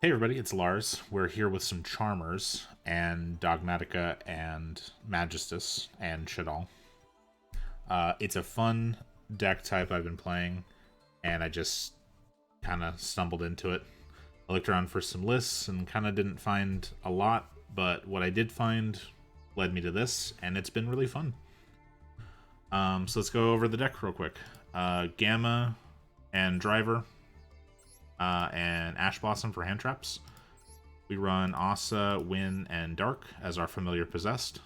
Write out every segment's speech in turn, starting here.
Hey everybody, it's Larze. We're here with some Charmers and Dogmatika and Magistus and Shaddoll. It's a fun deck type I've been playing, and I just kind of stumbled into it. I looked around for some lists and kind of didn't find a lot, but what I did find led me to this, and it's been really fun. So let's go over the deck real quick. Gamma and Driver, and Ash Blossom for hand traps. We run Aussa, Wyn, and Dharc as our Familiar-Possessed.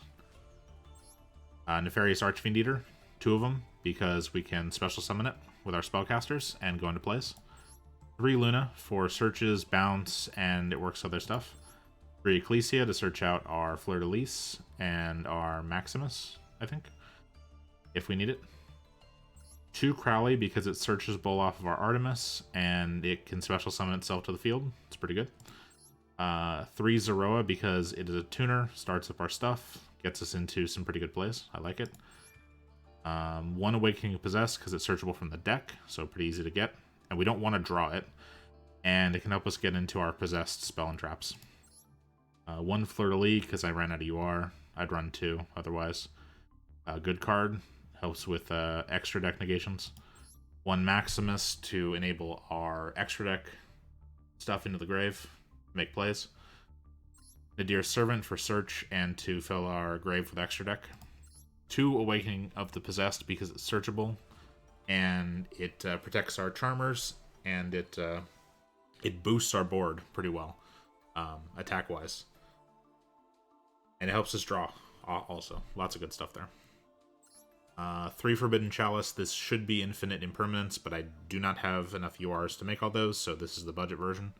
Nefarious Archfiend Eater, 2 of them, because we can special summon it with our spellcasters and go into plays. 3 Luna for searches, bounce, and it works other stuff. 3 Ecclesia to search out our Fluerdelis and our Maximus, I think, if we need it. 2 Crowley because it searches bowl off of our Artemis and it can special summon itself to the field. It's pretty good. 3 Zoroa because it is a tuner, starts up our stuff, gets us into some pretty good plays. I like it. 1 Awakening Possessed because it's searchable from the deck, so pretty easy to get. And we don't want to draw it. And it can help us get into our possessed spell and traps. 1 Fluerdelis because I ran out of UR. I'd run 2 otherwise. Good card. Helps with extra deck negations. 1 Maximus to enable our extra deck stuff into the grave. Make plays. Nadir Servant for search and to fill our grave with extra deck. 2 Awakening of the Possessed because it's searchable. And it protects our Charmers. And it boosts our board pretty well. Attack-wise. And it helps us draw also. Lots of good stuff there. 3 Forbidden Chalice. This should be infinite impermanence, but I do not have enough URs to make all those, so this is the budget version.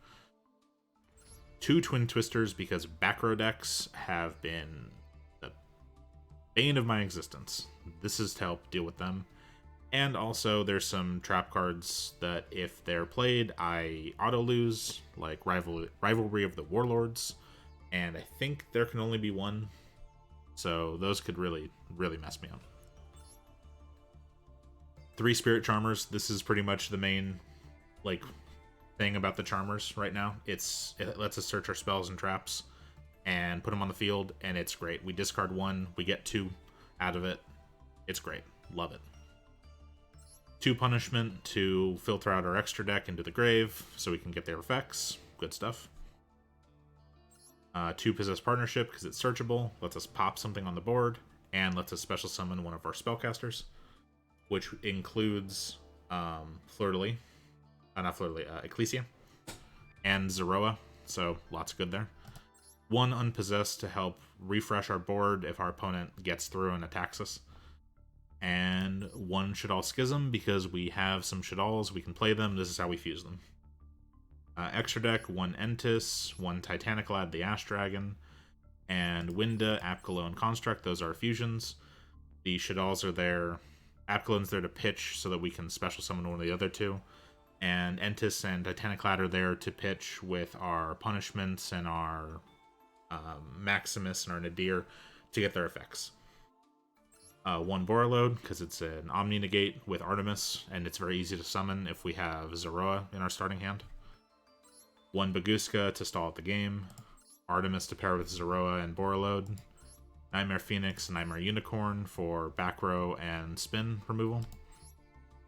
2 Twin Twisters, because back row decks have been the bane of my existence. This is to help deal with them. And also, there's some trap cards that, if they're played, I auto-lose, like Rivalry of the Warlords, and I think there can only be 1, so those could really, really mess me up. 3 Spirit Charmers. This is pretty much the main, thing about the Charmers right now. It lets us search our spells and traps and put them on the field, and it's great. We discard 1, we get 2 out of it. It's great. Love it. 2 Punishment to filter out our extra deck into the grave so we can get their effects. Good stuff. 2 Possessed Partnership because it's searchable, lets us pop something on the board, and lets us special summon one of our spellcasters, which includes Ecclesia and Zoroa, so lots of good there. 1 Unpossessed to help refresh our board if our opponent gets through and attacks us. And 1 Shaddoll Schism because we have some Shaddolls, we can play them, this is how we fuse them. Extra deck, 1 Entis, 1 Titanic-Lad, the Ash Dragon, and Winda, Apkalo, and Construct, those are fusions. The Shaddolls are there. Apkalone's there to pitch so that we can special summon one of the other 2. And Entis and Titanic-Lad are there to pitch with our punishments and our Maximus and our Nadir to get their effects. 1 Borreload, because it's an Omni-Negate with Artemis, and it's very easy to summon if we have Zoroa in our starting hand. 1 Baguska to stall out the game. Artemis to pair with Zoroa and Borreload. Nightmare Phoenix and Nightmare Unicorn for back row and spin removal.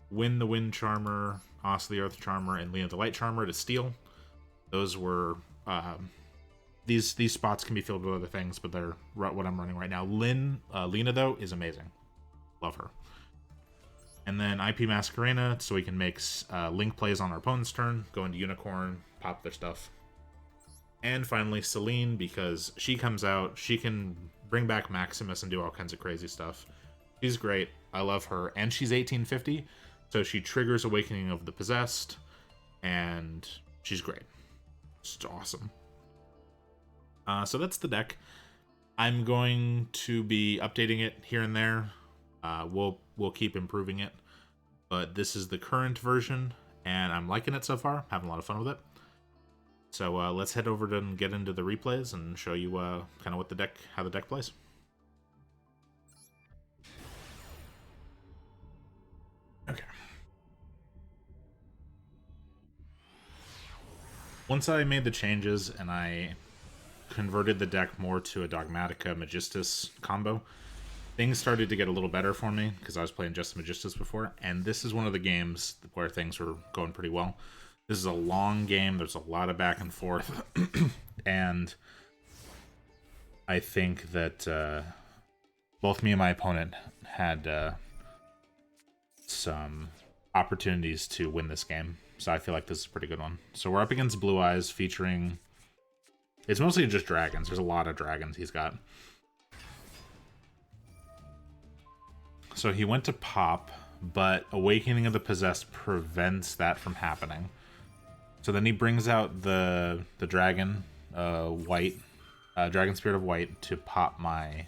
Wyn the Wind Charmer, Aussa the Earth Charmer, and Lena the Light Charmer to steal. Those were... These spots can be filled with other things, but they're what I'm running right now. Lena, though, is amazing. Love her. And then IP Masquerena, so we can make link plays on our opponent's turn, go into Unicorn, pop their stuff. And finally, Celine, because she comes out, she can bring back Maximus and do all kinds of crazy stuff. She's great. I love her. And she's 1850, so she triggers Awakening of the Possessed, and she's great. It's awesome. So that's the deck. I'm going to be updating it here and there. We'll keep improving it. But this is the current version, and I'm liking it so far. Having a lot of fun with it. So let's head over and get into the replays and show you kind of how the deck plays. Okay. Once I made the changes and I converted the deck more to a Dogmatika Magistus combo, things started to get a little better for me because I was playing just Magistus before, and this is one of the games where things were going pretty well. This is a long game, there's a lot of back and forth, and I think that both me and my opponent had some opportunities to win this game, so I feel like this is a pretty good one. So we're up against Blue Eyes featuring... It's mostly just dragons. There's a lot of dragons he's got. So he went to pop, but Awakening of the Possessed prevents that from happening. So then he brings out the dragon, white, Dragon Spirit of White, to pop my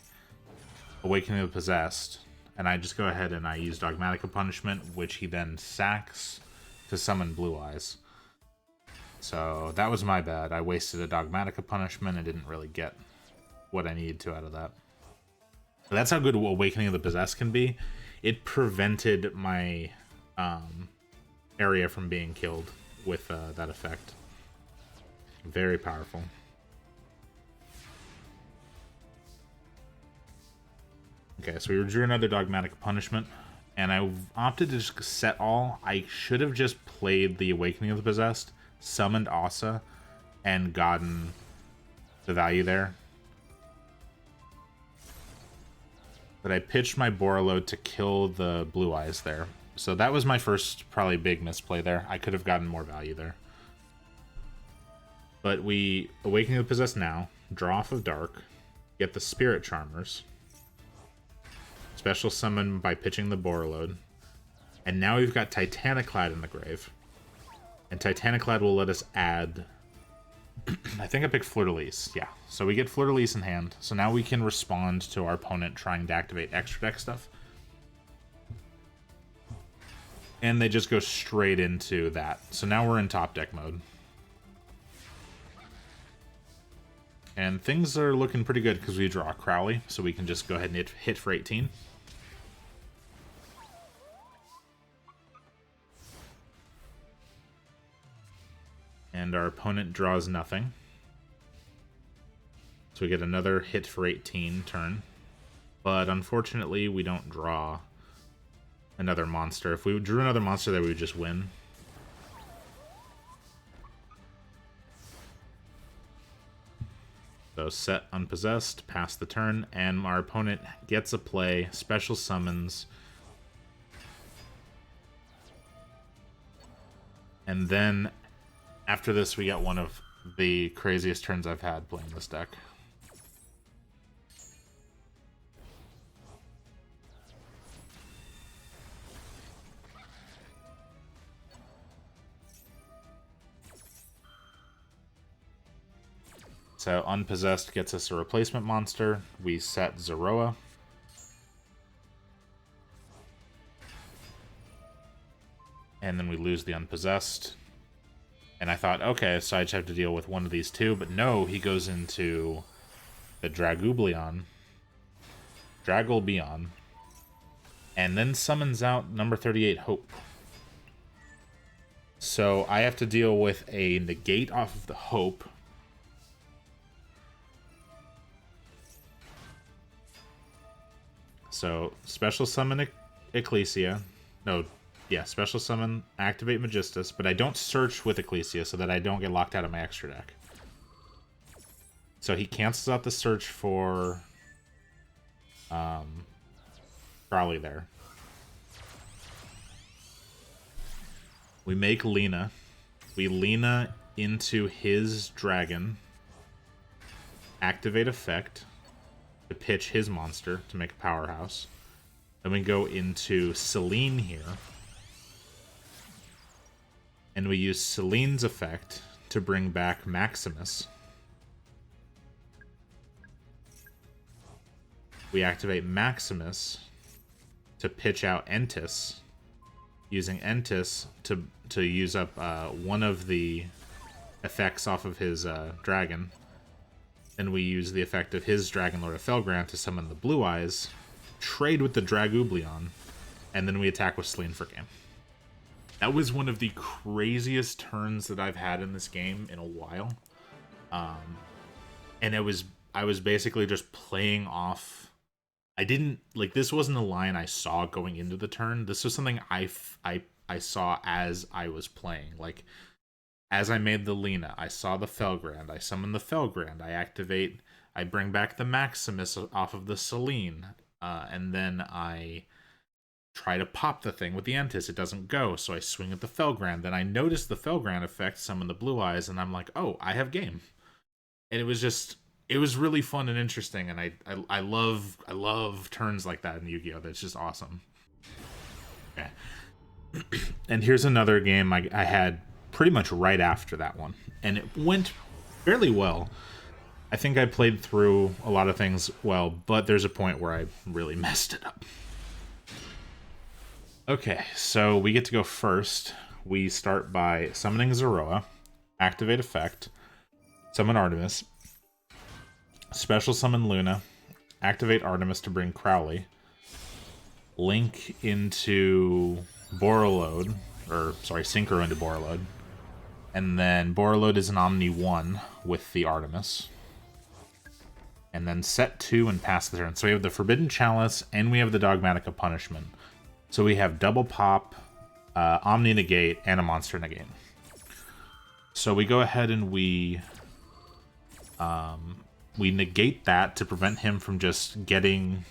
Awakening of the Possessed. And I just go ahead and I use Dogmatika Punishment, which he then sacks to summon Blue Eyes. So that was my bad. I wasted a Dogmatika Punishment and didn't really get what I needed to out of that. But that's how good Awakening of the Possessed can be. It prevented my area from being killed with that effect. Very powerful. Okay, so we drew another Dogmatika Punishment, and I opted to just set all. I should have just played the Awakening of the Possessed, summoned Aussa, and gotten the value there. But I pitched my Borreload to kill the Blue Eyes there. So that was my first probably big misplay there. I could have gotten more value there. But we Awakening the Possessed now, draw off of Dharc, get the Spirit Charmers, special summon by pitching the Borreload, and now we've got Titaniclad in the grave. And Titaniclad will let us add... I think I picked Fluerdelis, yeah. So we get Fluerdelis in hand, so now we can respond to our opponent trying to activate extra deck stuff. And they just go straight into that. So now we're in top deck mode. And things are looking pretty good because we draw Crowley, so we can just go ahead and hit for 18. And our opponent draws nothing. So we get another hit for 18 turn. But unfortunately, we don't draw another monster. If we drew another monster there, we would just win. So set Unpossessed, pass the turn, and our opponent gets a play, special summons. And then after this, we got one of the craziest turns I've had playing this deck. So Unpossessed gets us a replacement monster. We set Zoroa. And then we lose the Unpossessed. And I thought, okay, so I just have to deal with one of these two. But no, he goes into the Dragulbeon. And then summons out number 38, Hope. So I have to deal with a negate off of the Hope. So, special summon Ecclesia. No, yeah, special summon, activate Magistus, but I don't search with Ecclesia so that I don't get locked out of my extra deck. So he cancels out the search for Crowley there. We make Lena. We Lena into his dragon. Activate effect. To pitch his monster to make a powerhouse. Then we go into Selene here. And we use Selene's effect to bring back Maximus. We activate Maximus to pitch out Entis. Using Entis to use up one of the effects off of his dragon. And we use the effect of his Dragon Lord of Felgrand to summon the Blue Eyes, trade with the Dragulbeon, and then we attack with Selene for game. That was one of the craziest turns that I've had in this game in a while. And I was basically just playing off. I didn't, like, this wasn't a line I saw going into the turn. This was something I saw as I was playing. Like, as I made the Lena, I saw the Felgrand. I summon the Felgrand. I bring back the Maximus off of the Selene. And then I try to pop the thing with the Antis. It doesn't go, so I swing at the Felgrand. Then I notice the Felgrand effect, summon the Blue Eyes, and I'm like, oh, I have game. And it was really fun and interesting, and I love turns like that in Yu-Gi-Oh! That's just awesome. Okay. And here's another game I had pretty much right after that one, and it went fairly well. I think I played through a lot of things well, but there's a point where I really messed it up. Okay, so we get to go first. We start by summoning Zoroa, activate effect, summon Artemis, special summon Luna, activate Artemis to bring Crowley, link into Borreload, Synchro into Borreload, and then Borreload is an Omni 1 with the Artemis, and then set 2 and pass the turn. So we have the Forbidden Chalice, and we have the Dogmatika Punishment. So we have double pop, Omni negate, and a monster negate. So we go ahead and we negate that to prevent him from just getting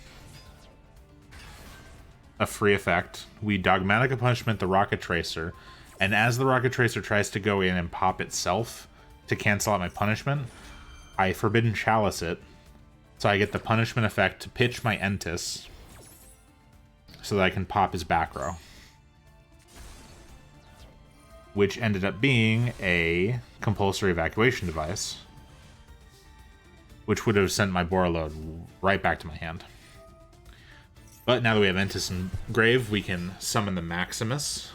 a free effect. We Dogmatika Punishment the Rocket Tracer, and as the Rocket Tracer tries to go in and pop itself to cancel out my punishment, I Forbidden Chalice it, so I get the punishment effect to pitch my Entis, so that I can pop his back row. Which ended up being a compulsory evacuation device, which would have sent my Borreload right back to my hand. But now that we have Entis in grave, we can summon the Maximus.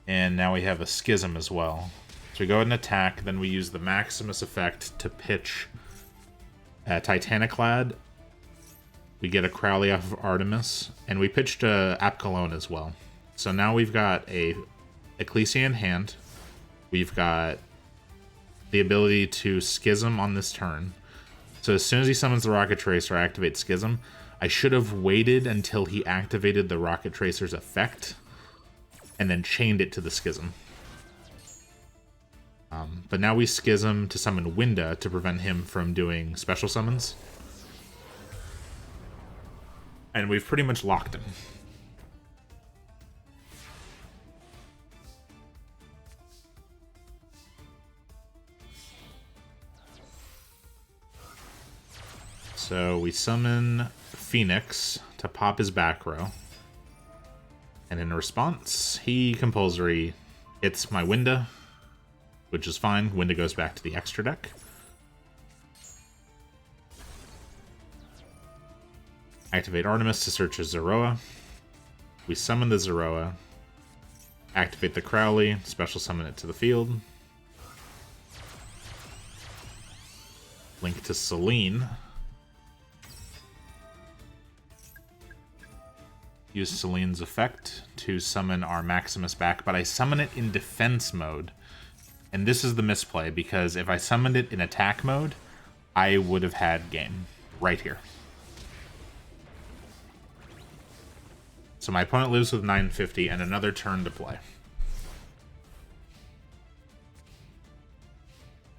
And now we have a Schism as well. So we go ahead and attack, then we use the Maximus effect to pitch Titaniclad. We get a Crowley off of Artemis, and we pitched Apkalone as well. So now we've got a Ecclesia in hand. We've got the ability to Schism on this turn. So as soon as he summons the Rocket Tracer, I activate Schism. I should have waited until he activated the Rocket Tracer's effect, and then chained it to the Schism. But now we Schism to summon Winda to prevent him from doing special summons. And we've pretty much locked him. So we summon Phoenix to pop his back row. And in response, he compulsory hits my Winda, which is fine. Winda goes back to the extra deck. Activate Artemis to search a Zoroa. We summon the Zoroa. Activate the Crowley, special summon it to the field. Link to Selene. Use Selene's effect to summon our Maximus back, but I summon it in defense mode. And this is the misplay, because if I summoned it in attack mode, I would have had game right here. So my opponent lives with 950 and another turn to play.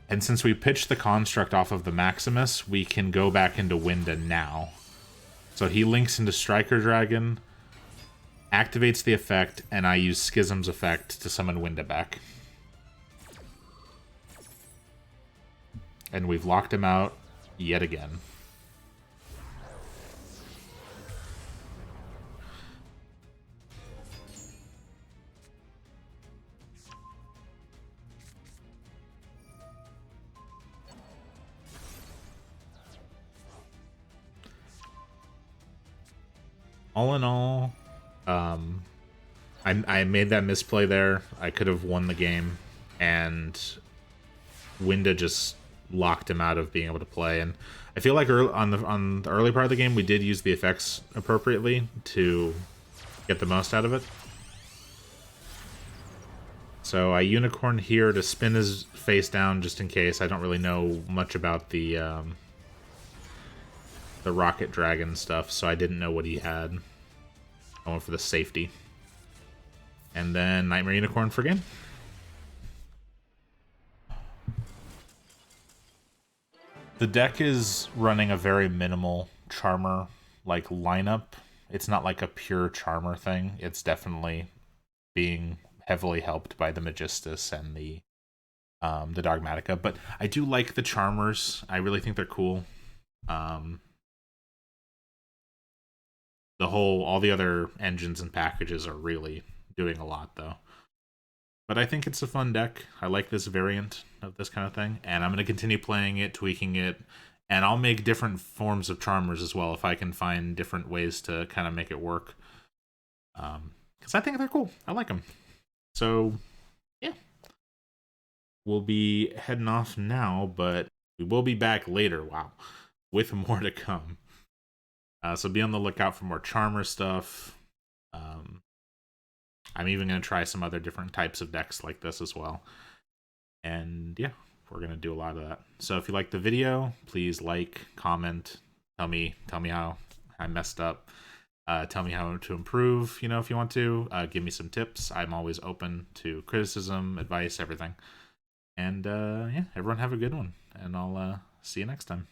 And since we pitched the construct off of the Maximus, we can go back into Winda now. So he links into Striker Dragon, activates the effect, and I use Schism's effect to summon Winda back. And we've locked him out yet again. All in all, I made that misplay there. I could have won the game, and Winda just locked him out of being able to play. And I feel like on the early part of the game, we did use the effects appropriately to get the most out of it. So I unicorn here to spin his face down just in case. I don't really know much about the rocket dragon stuff, so I didn't know what he had. I went for the safety. And then Nightmare Unicorn for game. The deck is running a very minimal Charmer like lineup. It's not like a pure Charmer thing. It's definitely being heavily helped by the Magistus and the Dogmatika, but I do like the Charmers. I really think they're cool. All the other engines and packages are really doing a lot, though. But I think it's a fun deck. I like this variant of this kind of thing, and I'm going to continue playing it, tweaking it, and I'll make different forms of Charmers as well if I can find different ways to kind of make it work. Because I think they're cool. I like them. So, yeah. We'll be heading off now, but we will be back later, wow, with more to come. So be on the lookout for more Charmer stuff. I'm even going to try some other different types of decks like this as well. And yeah, we're going to do a lot of that. So if you like the video, please like, comment, tell me how I messed up. Tell me how to improve, if you want to. Give me some tips. I'm always open to criticism, advice, everything. And yeah, everyone have a good one. And I'll see you next time.